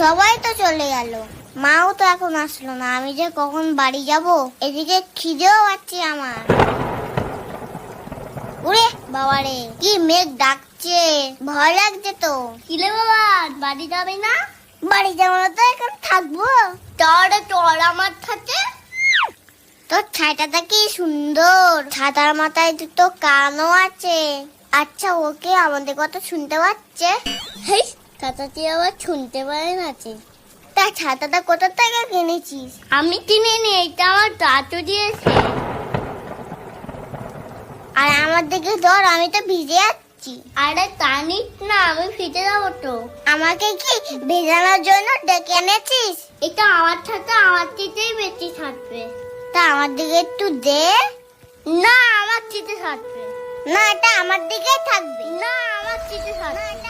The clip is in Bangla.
সবাই তো চলে গেল, মাও তো এখন আসলো না। আমি যে কখন বাড়ি যাব, এদিকে খিদেও পাচ্ছে আমার। ওরে বাবারে, কি মেঘ ডাকছে, ভয় লাগছে তো। কিলে বাবা, বাড়ি যাবে না? বাড়ি যাবো না তো এখন থাকবো। চল আমার সাথে। তোর ছাইটাটা কি সুন্দর, ছাতার মাথায় দুটো কানও আছে। আচ্ছা, ওকে আমাদের কথা শুনতে পাচ্ছে? হেই, ছাতাটি আবার শুনতে পারে না। তা ছাতাটা কোথা থেকে কিনেছিস? আমি কিনিনি, এটা আমার দাদু দিয়েছে। আর আমার দিকে ধর, আমি তো ভিজে যাচ্ছি। আরে টানিস না, আমি ভিজে যাবো তো। আমাকে কি ভেজানোর জন্য ডেকে এনেছিস? এটা আমার ছাতা, আমার চিতেই বেশি থাকবে। তা আমার দিকে একটু দে। না, আমার চিতে থাকবে না, এটা আমার দিকে থাকবে। না, আমার চিতে থাকবে।